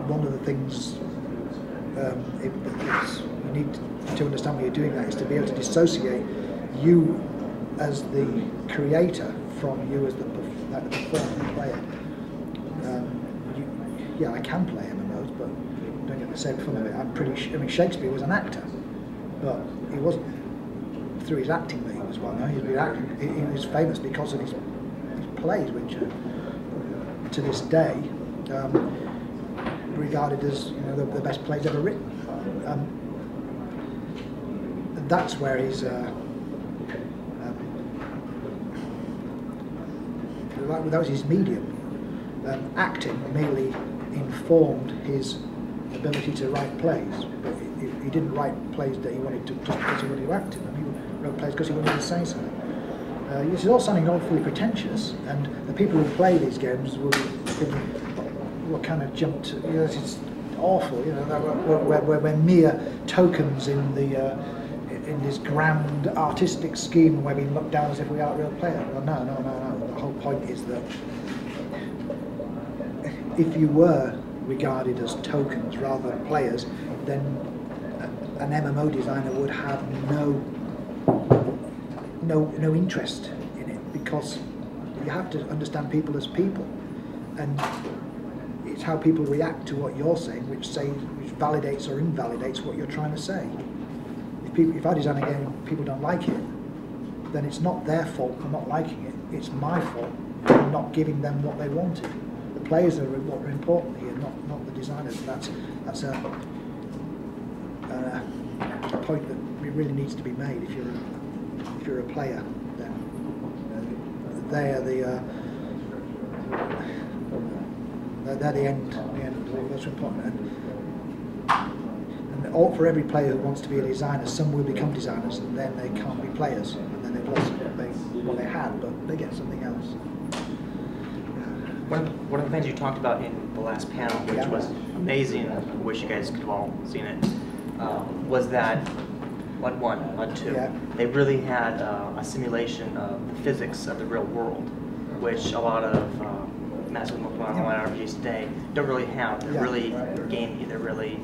one of the things you need to understand when you're doing that is to be able to dissociate you as the creator from you as the performing player. Yeah, I can play MMOs, but don't get the same fun of it. I mean, Shakespeare was an actor, but he wasn't through his acting that he was well known. He was famous because of his plays, which to this day regarded as the best plays ever written. And that's where his that was his medium. Acting merely informed his ability to write plays, but he didn't write plays that he wanted to just because he wanted to act in them. He wrote plays because he wanted to say something. This is all sounding awfully pretentious, and the people who play these games will be thinking, what kind of jumped to, it's awful, we're mere tokens in the in this grand artistic scheme where we look down as if we are real players. Well, no. The whole point is that if you were regarded as tokens rather than players, then an MMO designer would have no interest in it, because you have to understand people as people, and it's how people react to what you're saying which validates or invalidates what you're trying to say. If I design a game and people don't like it, then it's not their fault for not liking it, it's my fault for not giving them what they wanted. The players are what are important here, not the designers. That's a point that really needs to be made. If you're a player, then they are they're the end. That's important. And for every player who wants to be a designer, some will become designers, and then they can't be players, and then they've lost what they had, but they get something else. One of the things you talked about in the last panel, which was amazing, I wish you guys could have all seen it, was that Mud 1, Mud 2, they really had a simulation of the physics of the real world, which a lot of massive online RPGs today don't really have. They're really gamey, they're really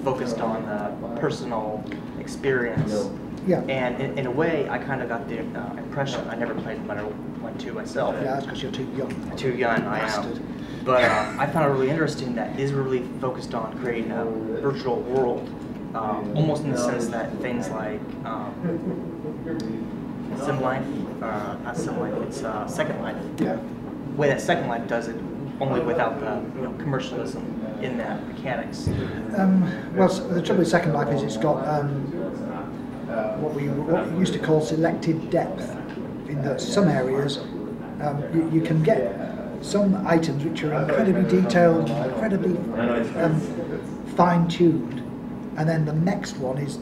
focused on the personal experience. And in a way, I kind of got the impression, I never played Mud 1, 2 myself. Yeah, that's because you're too young. Too young, I am. But I found it really interesting that these were really focused on creating a virtual world, almost in the sense that things like Sim Life, not Sim Life, it's Second Life. Yeah. The way that Second Life does it, only without the commercialism in that mechanics. Well, the trouble with Second Life is it's got what we used to call selected depth, in that some areas you can get some items which are incredibly detailed, incredibly fine-tuned, and then the next one is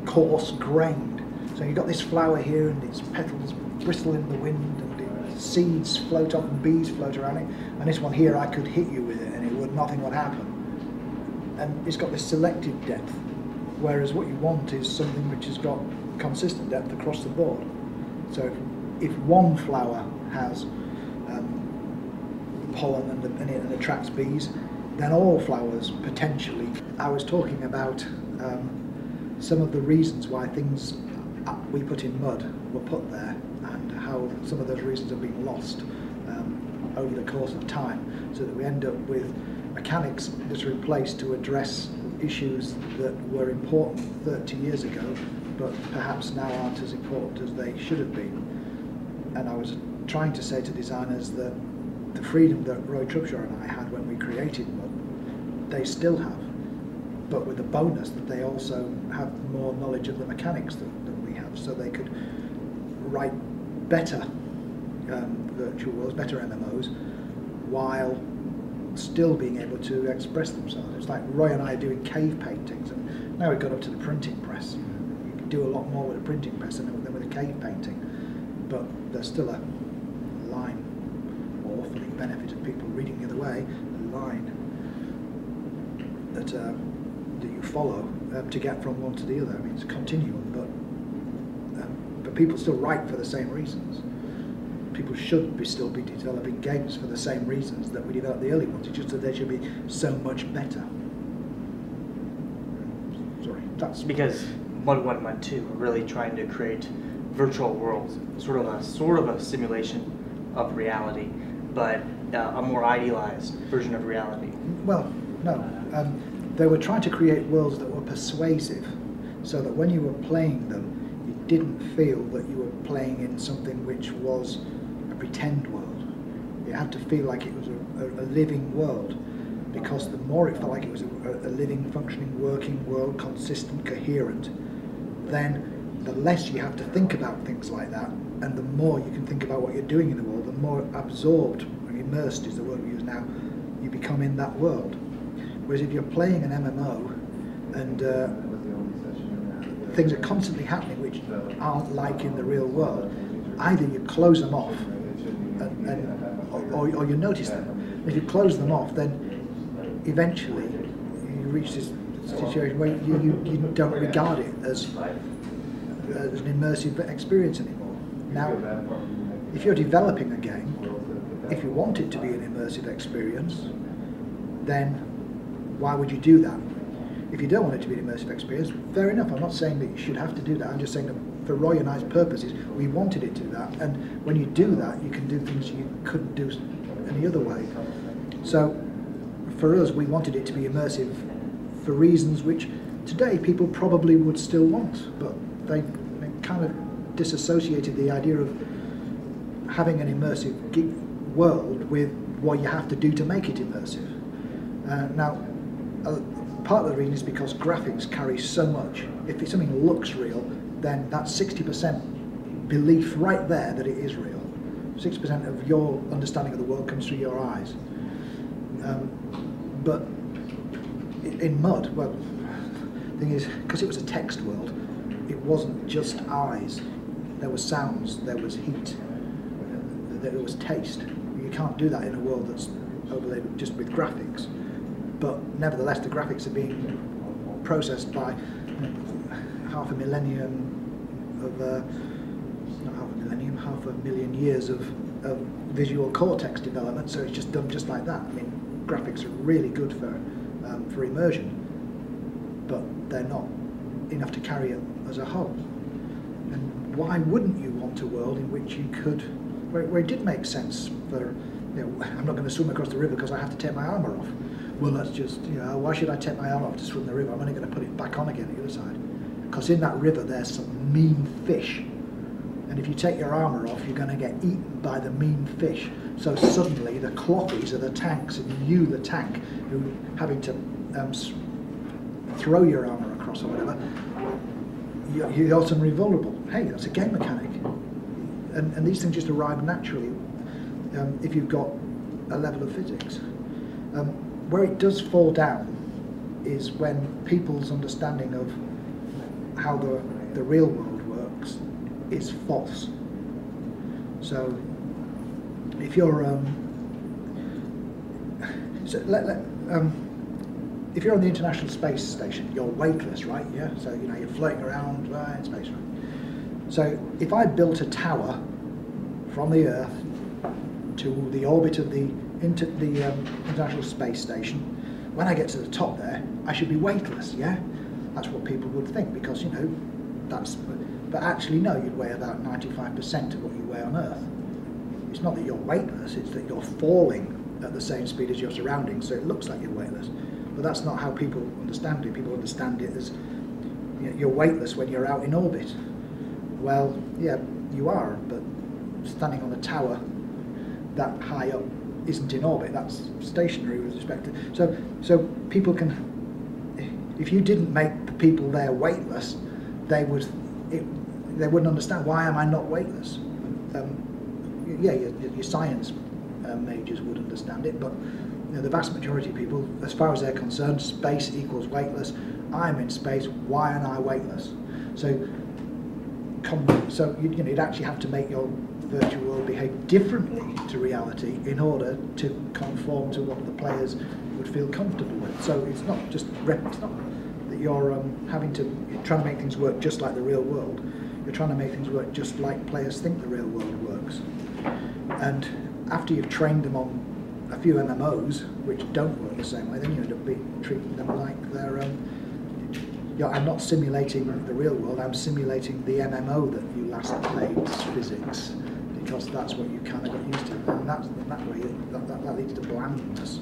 coarse-grained. So you've got this flower here and its petals bristle in the wind and its seeds float off and bees float around it, and this one here I could hit you with it and nothing would happen. And it's got this selective depth, whereas what you want is something which has got consistent depth across the board. So if one flower has pollen and it attracts bees, then all flowers potentially. I was talking about some of the reasons why things we put in mud were put there, and how some of those reasons have been lost over the course of time, so that we end up with mechanics that are in place to address issues that were important 30 years ago, but perhaps now aren't as important as they should have been. And I was trying to say to designers that the freedom that Roy Trubshaw and I had when we created Mud, they still have, but with the bonus that they also have more knowledge of the mechanics than we have, so they could write better virtual worlds, better MMOs, while still being able to express themselves. It's like Roy and I are doing cave paintings, and now we've got up to the printing press. You can do a lot more with a printing press than with a cave painting, but there's still a line, or for the benefit of people reading the other way, a line that you follow to get from one to the other. I mean, it's a continuum, but people still write for the same reasons. people should still be developing games for the same reasons that we developed the early ones. It's just that they should be so much better. Sorry, that's because Mud 1 and Mud 2 are really trying to create virtual worlds, sort of a simulation of reality, but a more idealized version of reality. Well, no. They were trying to create worlds that were persuasive, so that when you were playing them, you didn't feel that you were playing in something which was a pretend world. It had to feel like it was a living world, because the more it felt like it was a living, functioning, working world, consistent, coherent, then the less you have to think about things like that, and the more you can think about what you're doing in the world, the more absorbed and immersed is the word we use now, you become in that world. Whereas if you're playing an MMO and things are constantly happening which aren't like in the real world, either you close them off or you notice them. And if you close them off, then eventually you reach this situation where you don't regard it as an immersive experience anymore. Now, if you're developing a game, if you want it to be an immersive experience, then why would you do that? If you don't want it to be an immersive experience, fair enough. I'm not saying that you should have to do that. I'm just saying that for Roy and I's purposes, we wanted it to do that. And when you do that, you can do things you couldn't do any other way. So for us, we wanted it to be immersive for reasons which today people probably would still want, but they kind of disassociated the idea of having an immersive world with what you have to do to make it immersive. Now, part of the reason is because graphics carry so much. If something looks real, then that's 60% belief right there that it is real. 60% of your understanding of the world comes through your eyes. But in Mud, well, the thing is, because it was a text world, it wasn't just eyes. There were sounds, there was heat, there was taste. You can't do that in a world that's overlaid just with graphics. But nevertheless, the graphics are being processed by half a millennium of, not half a millennium, 500,000 years of visual cortex development, so it's just done just like that. I mean, graphics are really good for immersion, but they're not enough to carry it as a whole. And why wouldn't you want a world in which you could, where it did make sense for, I'm not going to swim across the river because I have to take my armour off. Well, that's just, why should I take my arm off to swim the river? I'm only going to put it back on again at the other side. Because in that river there's some mean fish. And if you take your armour off, you're going to get eaten by the mean fish. So suddenly the cloppies are the tanks, and you, the tank, who having to throw your armour across or whatever, you're all suddenly vulnerable. Hey, that's a game mechanic. And these things just arrive naturally if you've got a level of physics. Where it does fall down is when people's understanding of how the real world works is false. So if you're if you're on the International Space Station, you're weightless, right? Yeah. So you're floating around in space, right? So if I built a tower from the Earth to the orbit of the International Space Station, when I get to the top there, I should be weightless, yeah? That's what people would think, because, that's... But actually, no, you'd weigh about 95% of what you weigh on Earth. It's not that you're weightless, it's that you're falling at the same speed as your surroundings, so it looks like you're weightless. But that's not how people understand it. People understand it as, you're weightless when you're out in orbit. Well, yeah, you are, but standing on a tower that high up isn't in orbit, that's stationary with respect to... So people can... If you didn't make the people there weightless, they wouldn't understand, why am I not weightless? Yeah, your science majors would understand it, but the vast majority of people, as far as they're concerned, space equals weightless. I'm in space, why am I weightless? So you'd actually have to make your virtual world behave differently to reality in order to conform to what the players would feel comfortable with. So it's not just it's not that you're trying to make things work just like the real world. You're trying to make things work just like players think the real world works. And after you've trained them on a few MMOs, which don't work the same way, then you end up treating them like they're, I'm not simulating the real world, I'm simulating the MMO that you last played physics, because that's what you kind of got used to. And that way, that leads to blandness.